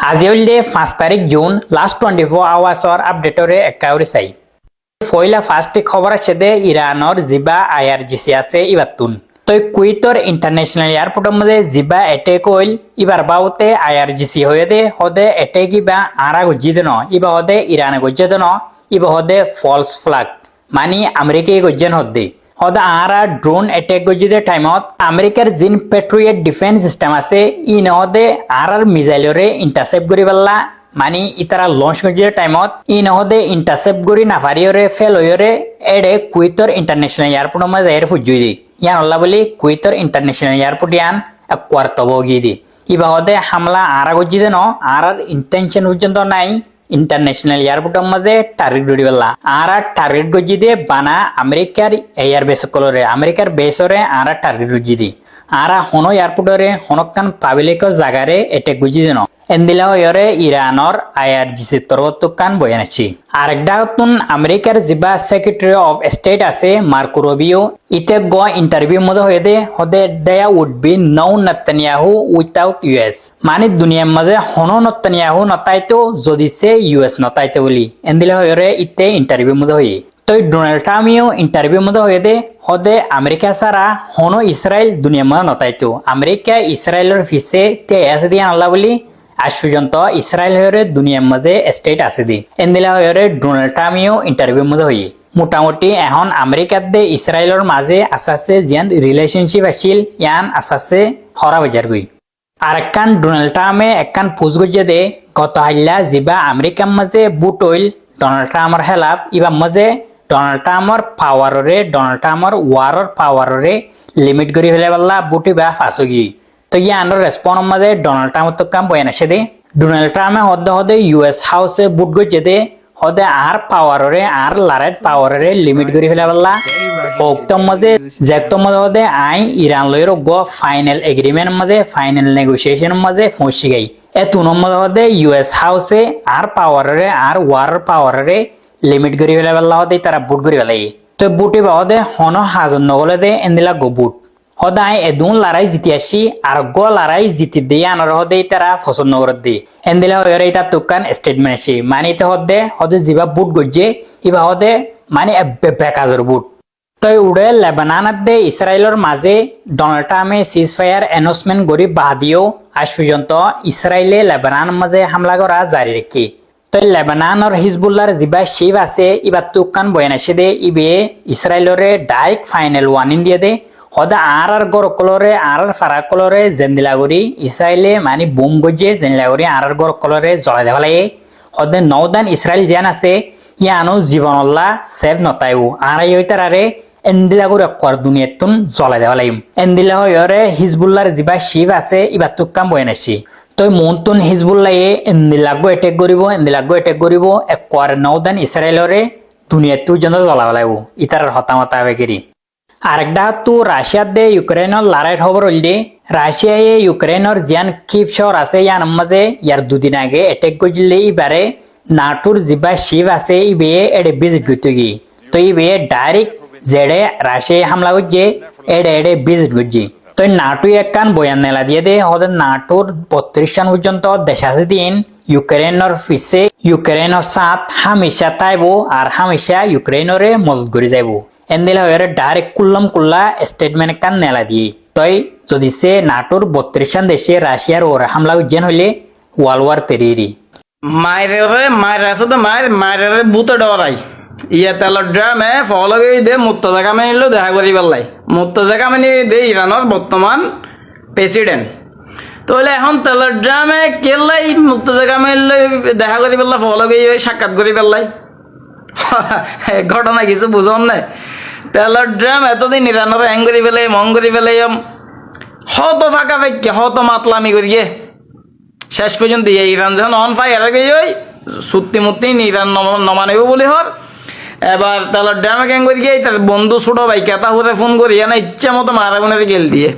আজি হইলে 5 June last 24 আওয়ার্সর আপডেটরে একাউরি চাই ফয়লা ফার্স্ট খবর আছে দে ইরানর জিবা আইআরজিসি আছে ইবাতুন তই কুইতর ইন্টারন্যাশনাল এয়ারপোর্টের মধ্যে জিবা অ্যাটাক হইল ইবার বাউতে আইআরজিসি হয়ে দে হদে অ্যাটাক ইবা আরা গজ্জিদ ন ইবা হদে ইরানে গজ্জিদ ন ইবা হদে ফলস ফ্ল্যাগ মানে আমেরিকায় গজ্জেন হদে হদে আরা ড্রোন অ্যাটাক গজ্জিদে টাইমত আমেরিকার জিন পেট্রিয়ট ডিফেন্স সিস্টেম আছে ই নহদে আরার মিসাইলরে ইন্টারসেপ্ট করি পাল্লা মানে ইতারা লঞ্চ গজ্জিদে টাইমত ই নহদে ইন্টারসেপ্ট করি নাফারিয়রে ফেল হইরে এডে কুইতর ইন্টারন্যাশনাল এয়ারপোর্টের মধ্যে এর ফুজুই দি ইয়ান আল্লাহ বলি কুইতর ইন্টারন্যাশনাল এয়ারপোর্ট ইয়ান একবার তবগি দি ইবা হদে হামলা আরা গজ্জিদে ন আরার ইন্টেনশন পর্যন্ত নাই ইন্টারন্যাশনাল এয়ারপোর্টের মধ্যে টার্গেট গড়ি পেলা আর টার্গেট গজি দিয়ে বানা আমেরিকার এয়ার বেস কলরে আমেরিকার বেসরে আর টার্গেট গজি দি আর হনো এয়ারপোর্টরে হনকান পাবলিক জায়গারে এটে গুজি দিন এন্দিলা হয়রে ইরানর আইআরজিসি তরবতুকান বয়ানাছি আরেকটা নতুন আমেরিকার জিবা সেক্রেটারি অফ স্টেট আছে মার্কো রুবিও ইতে গ ইন্টারভিউ মধ্যে হয়ে দে হদে দেয়া would be no Netanyahu without US মানে দুনিয়ার মাঝে হনো নেতানিয়াহু নতাইতো যদি সে ইউএস নতাইতো বলি এন্দিলা হয়রে ইতে ইন্টারভিউ মধ্যে হয়ে তো ডোনাল্ড ট্রাম্পিও ইন্টারভিউ মধ্যে হয়ে দে হদে আমেরিকা সারা হনো ইসরায়েল দুনিয়ার মধ্যে নতাইতো আমেরিকা ইসরায়েলের ফিসে তে এসে দিয়ে আল্লাহ বলি আজ পর্যন্ত ইসরায়েল হয়ে দুনিয়ার মধ্যে স্টেট আছে দি এন্দিলা হয়ে ডোনাল্ড ট্রাম্পিও ইন্টারভিউ মধ্যে হয়ে মোটামুটি এখন আমেরিকার দে ইসরায়েলের মাঝে আসাছে জিয়ান রিলেশনশিপ আছিল ইয়ান আসাছে হরা বাজার গই আর একখান ডোনাল্ড ট্রাম্পে একখান ফুজ গজিয়ে দে গত হাইলা যিবা আমেরিকার মাঝে বুট হইল ডোনাল্ড ট্রাম্পর হেলাপ ইবার মাঝে ডোনাল্ড ট্রাম্পর পাওয়াররে ডোনাল্ড ট্রাম্পর ওয়ারর পাওয়াররে লিমিট করি ফেলে পাল্লা বুটি বা ফাঁসগি তো ইয়ানোর রেসপন্স মাঝে ডোনাল্ড ট্রাম্প তো কাম বয়ান আসে দে ডোনাল্ড ট্রাম্পে হদে হদে ইউএস হাউসে বুট গজে দে হদে আর পাওয়াররে আর লারেট পাওয়াররে লিমিট করি ফেলে পাল্লা ওক্তম মাঝে জেক্তম মাঝে হদে আই ইরান লয়ের গো ফাইনাল এগ্রিমেন্ট মাঝে ফাইনাল নেগোসিয়েশন মাঝে পৌঁছি গাই এ তুনম মাঝে হদে ইউএস হাউসে আর পাওয়াররে আর ওয়ার পাওয়াররে লিমিট করি ফেলে পাল্লা হদে তারা বুট করি ফেলাই তো বুটি বা হদে হন হাজন নগলে দে এন্দিলা গো বুট হদাই এদুন লড়াই জিতি আসি আর গো লড়াই জিতি দিয়ে আনার হদে তারা পছন্দ করে দি এন্দিলা হয়ে এটা তুকান স্টেটমেন্ট আসি মানে তো হদে যিবা বুট গজ্জে ইবা হদে মানে বেকাজর বুট তো উড়ে লেবানানত দে ইসরায়েলের মাঝে ডোনাল্ড ট্রাম্পে সিজ ফায়ার অ্যানাউন্সমেন্ট করি বাদিও আজ পর্যন্ত ইসরায়েলে লেবানান মাঝে হামলা করা জারি রেখে তো লেবানানর হিজবুল্লার যিবা শিব আছে ইবা তুকান বয়ান আসে দে ইবে ইসরায়েলরে ডাইরেক্ট ফাইনাল ওয়ার্নিং দিয়ে দে হদে আর গড় কলরে আর ফারা কলরে জেন্দিলাগুড়ি ইসরায়েলে মানে বুম গজে জেন্দিলাগুড়ি আর গড় কলরে জ্বলাই দেওয়া লাগে হদে নৌদান ইসরায়েল জিয়ান আছে ইয়ানো জীবনল্লা সেভ নতাইও আর ইতারে এন্দিলাগুড়ি অকর দুনিয়াতুন জ্বলাই দেওয়া লাগিম এন্দিলা হয়রে হিজবুল্লার যিবা শিব আছে ইবা তুকাম বয়ান আসি তো মনতুন হিজবুল্লাহ এন্দিলাগো এটেক করিব একর নৌদান ইসরায়েলরে দুনিয়াতু জন্য জ্বলাব লাগব ইতার হতামতা বেগেরি আরেকটা তো রাশিয়ার দে ইউক্রেনের লড়াই খবর হইলে রাশিয়ায় ইউক্রেনের জিয়ান কিভ শহর আছে ইয়ার মাঝে ইয়ার দুদিন আগে অ্যাটাক করলে এবারে নাটোর যিবা শিব আছে ইবে এডে ভিজিট করতে গিয়ে তো ইবে ডাইরেক্ট যেডে রাশিয়ায় হামলা করছে এডে ভিজিট করছে তো নাটো একখান বয়ান নেলা দিয়ে দে হদের নাটোর 32 সাল পর্যন্ত দেশ আছে দিন ইউক্রেনের ফিসে ইউক্রেনের সাথ হামেশা তাইব আর হামেশা ইউক্রেনরে মদত করে যাইব এন্দিলা হয়ে ডাইরেক্ট কুল্লা স্টেটমেন্ট কান নেলা দিয়ে তই যদি সে নাটোর 32 সাল দেশে রাশিয়ার ওর হামলা উজ্জেন হইলে ওয়ার্ল্ড ওয়ার তেরি মায়ের আছে তো মায়ের বুতে ডরাই ইয়া তেলের ড্রামে ফলো দে মুর্তজা কামানি দেখা করি পেলাই মুর্তজা কামানি দে ইরানের বর্তমান প্রেসিডেন্ট তাহলে এখন তেলের ড্রামে কেলাই মুর্তজা কামানি দেখা করি পেলাই ফলো সাক্ষাৎ করি পেলাই ঘটনা কিছু বুঝন নাই তেলের ড্রাম এতদিন ইরানের হ্যাং করি পেলাই মং করি পেলাই হত ফাঁকা ফাঁকি হত মাতলামি করিয়ে শেষ পর্যন্ত ইরান যখন অন ফায়ার গিয়ে সত্যি মূর্তি ইরান নমানিব বলে হর এবার তেলের ড্রামে গ্যাং করি গিয়ে তার বন্ধু ছোট ভাই কেতা হতে ফোন করি না ইচ্ছা মতো মারা গুনের গেল দিয়ে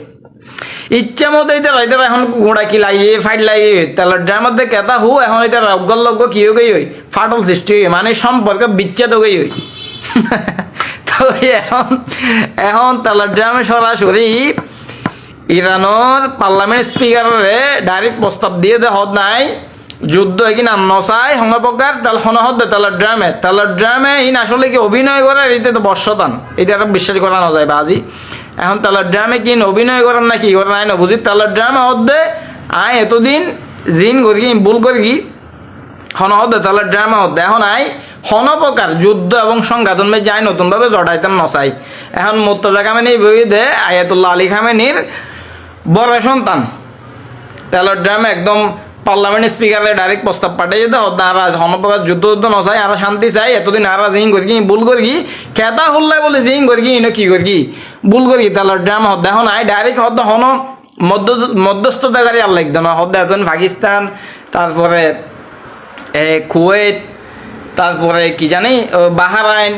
ইচ্ছা মতো এটা এখন গোড়া কি লাগিয়ে ফাইট লাগিয়ে তেলের ড্রামের দিয়ে কেতা হু এখন এটা রগ্গল লগ্গ কি হয়ে গই ফাটল সৃষ্টি হই মানে সম্পর্কে বিচ্ছেদ হয়ে হই তো এখন তেলের ড্রামে সরাসরি ইরানের পার্লামেন্ট স্পিকারে ডাইরেক্ট প্রস্তাব দিয়ে দে হদ নাই যুদ্ধ কি না নসাই হঙ্গ প্রকার তাল হনহদ তেলার ড্রামে ইন আসলে কি অভিনয় করে এতে তো বর্ষতান এটা আর বিশ্বাস করা না যায় বাজি এখন তেলার ড্রামে কি অভিনয় করেন না কি করেন আই না বুঝি তেলার ড্রামে হদ্দে আয় এতদিন জিন করি ভুল করি হনহদ তেলার ড্রামে হদ্দে এখন আই হন প্রকার যুদ্ধ এবং সংঘাতন মে যাই নতুনভাবে জড়াইতাম নসাই এখন মুর্তজা খামেনি বই দে আয়াতুল্লাহ আলী খামেনির বড় সন্তান তেলার ড্রামে একদম পার্লামেন্ট স্পিকারে ডাইরেক্ট প্রস্তাব পাঠিয়ে যেতে আর হনপ্রকার যুদ্ধ নচাই আর শান্তি চাই এতদিন আর জিং করি ভুল করি খেতা হল্লাই বলে জিং করি ইনো কি করি ভুল করি তেলার ড্রাম হদ এখন আই ডাইরেক্ট হদ হন মধ্যস্থতাকারী আর লাগতো না হদ এখন পাকিস্তান তারপরে কুয়েত তারপরে কি জানি বাহারাইন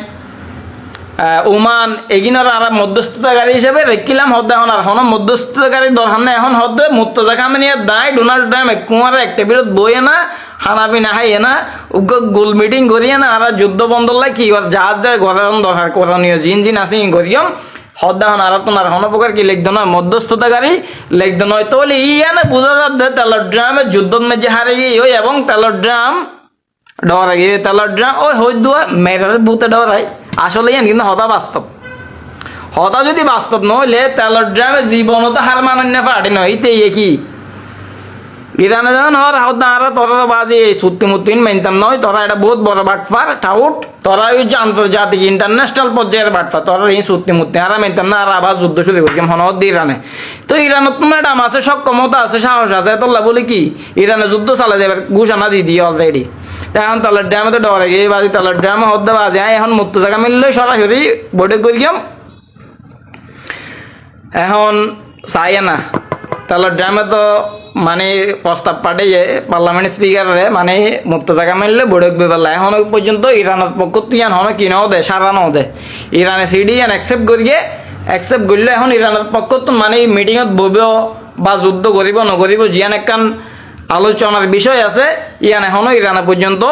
ওমান এগিনার আর মধ্যস্থতাকারী হিসেবে রেখিলাম হদ্দে এখন আর হন মধ্যস্থতাকারী দরকার না এখন হদ্দে মুর্তজা খামেনিয়ার দায় ডোনাল্ড ট্রাম্প কুমারে একটা বিরোধ বইয়ে না হানাবি না হাইয়ে না গোল মিটিং করিয়ে না আর যুদ্ধ বন্ধ লাই কি জাহাজ যায় গড়ান দরকার করণীয় জিন আছে করিয়ম হদ্দা হন আর তোমার হন প্রকার কি লিখদ নয় মধ্যস্থতাকারী লিখদ নয় তো বলে ইয়া না বোঝা যাচ্ছে তেলার ড্রামের যুদ্ধ মেজে হারে গিয়ে ওই এবং তেলার ড্রাম ডরাই গিয়ে তেলার ড্রাম ওই হই দুয়া মেয়ের ভূতে ডরাই আসলে কিন্তু হতা বাস্তব হতা যদি বাস্তব নইলে তেলার ড্রামে জীবন তো হার মানান্য পার্টি নয় ইয়ে কি ইরানে যখন হর হতা আর তোরা বাজে সত্যি মুত্তিন মেনতাম নয় তোরা এটা বহুত বড় বাটফার টাউট তোরা ওই যে আন্তর্জাতিক ইন্টারন্যাশনাল পর্যায়ের বাটফার তোরা এই সত্যি মুত্তি আর মেনতাম না আর আবার যুদ্ধ শুরু করতাম হনহদ ইরানে তো ইরানত ম্যাডাম আছে সক্ষমতা আছে সাহস আছে তোল্লা বলে কি ইরানে যুদ্ধ চালা যাবে ঘোষণা দিয়ে দিয়ে অলরেডি এখন তেলার ড্রামে তো ডরে গিয়ে বাজি তেলার ড্রামে হদ্দা বাজে এখন মুক্ত জায়গা মিললে সরাসরি বৈঠক করিয়াম এখন চাই না তেলার ড্রামে তো মানে প্রস্তাব পাঠিয়ে পার্লামেন্ট স্পিকারে মানে মুক্ত জায়গা মিললে বৈঠক বেবেলা এখন পর্যন্ত ইরানের পক্ষ ইয়ান হন কি নাও দে সারা নাও দে ইরানে সিডি ইয়ান অ্যাকসেপ্ট করিয়ে অ্যাকসেপ্ট করলে এখন ইরানের পক্ষ তো মানে মিটিংত বইব বা যুদ্ধ করিব নকরিব জিয়ান একখান আলোচনার বিষয় আছে ইয়ান এখনো ইরান পর্যন্ত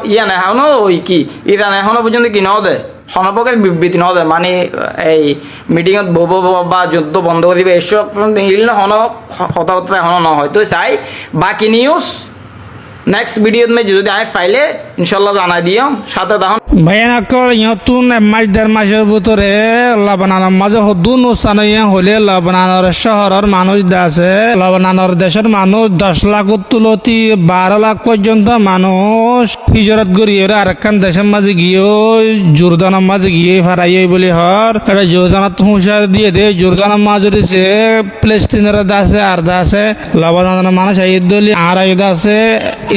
ইয়ান এখনো ওই কি ইরান এখনো পর্যন্ত কি নাও দে হনপকের বিবৃতি নাও দে মানে এই মিটিংত বব বা যুদ্ধ বন্ধ করিবে এসব হন কথাবার্তা এখনো ন হয় তো চাই বাকি নিউজ নেক্সট ভিডিওত মে যদি আমি ফাইলে ইনশাল্লাহ জানাই দিও সাথে তখন ভয়ানকর ইহতুন মাস দেড় মাসের ভিতরে লবনানের মাঝে হদুন উস্তান হলে লবনানের শহরের মানুষ আছে লবনানের দেশের মানুষ 10 লাখ তুলতি 12 লাখ পর্যন্ত মানুষ হিজরত করিয়ে আরেকখান দেশের মাঝে গিয়ে জোরদানের মাঝে গিয়ে ফারাইয়ে বলে হর এটা জোরদানত হুঁশিয়ার দিয়ে দে জোরদানের মাঝে রয়েছে প্লেস্টিনের আছে আর আছে লবনানের মানুষ এই দলি আর আছে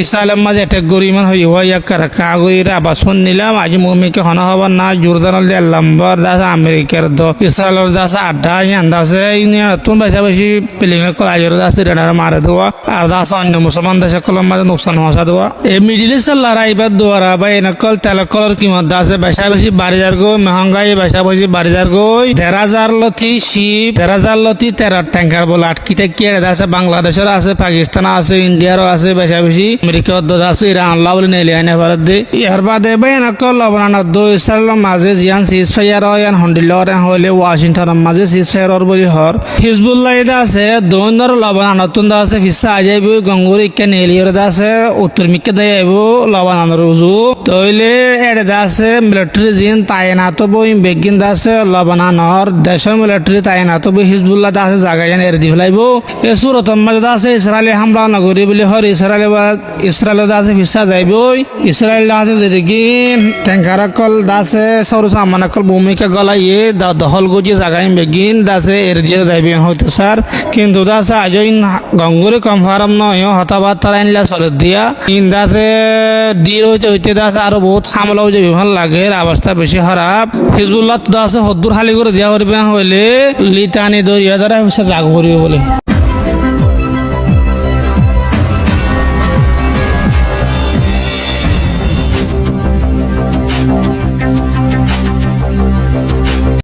ইসরায়েলের মাঝে একটা গরিমান হয়ে হইয়া কাগজের আবার শুনলাম আজ মুমিকে হন হবার না জোরদানের দিয়ে লম্বর দাস আমেরিকার দ ইসরায়েলের দাস আড্ডা ইয়ান দাসে নতুন বেশা বেশি প্লেমে কলাজের দাস রেডার মারে দেওয়া আর দাস অন্য মুসলমান দেশে কলম মাঝে নোকসান হসা দেওয়া এই মিডিল ইস্টের লড়াইবার দ্বারা বা এনেকল তেলকলর কিমত দাসে বেশা বেশি বাড়ি যার গো মহঙ্গাই বেশা বেশি বাড়ি যার গই 13,000 লতি শিপ 13,000 লতি 13 ট্যাঙ্কার বলে আটকিতে কে আছে বাংলাদেশের আছে পাকিস্তান আছে ইন্ডিয়ারও আছে বেশা বেশি আমেরিকা আছে ইরান আল্লাহ বলে নেলে আনে ভারত দে ইয়ার বাদে বা এনেকল লবনানত দো ইসরায়েলের মাঝে জিয়ান সিজ ফায়ার ইয়ান হন্ডিলর হলে ওয়াশিংটনের মাঝে সিজ ফায়ার বলি হর হিজবুল্লাহ এটা আছে দোনর লবনানতুন দা আছে ফিসা আজাইব গঙ্গুর ইকে নেলিয়র দা আছে উত্তর মিকে দেব লবনানের উজু তইলে এড়ে দা আছে মিলিটারি জিন তাইনাত বই বেগিন দা আছে লবনানর দেশের মিলিটারি তাইনাত বই হিজবুল্লাহ দা আছে জায়গা জান এড়ে দি ফেলাইব এ সুরতর মাঝে দা আছে ইসরায়েলি হামলা নগরী বলি হর ইসরায়েল দা আছে ফিসা যাইব ইসরায়েল দা আছে যেদিকে ট্যাঙ্কারাকল দাসে সরু সামানাকল ভূমিকা গলাইয়ে দখল গুজি জায়গায় বেগিন দাসে এর দিয়ে যাইবে হয়তো স্যার কিন্তু দাসে আজইন গঙ্গুরে কনফার্ম নয় হতাবার্তা আনলা চলে দিয়া ইন দাসে ডির হইতে দাসে আরো বহুত সামলাও যে বিমান লাগে অবস্থা বেশি খারাপ হিজবুল্লাহ দাসে হদ্দুর খালি করে দিয়া করবে হইলে লিতানি দরিয়া দ্বারা রাগ করিবে বলে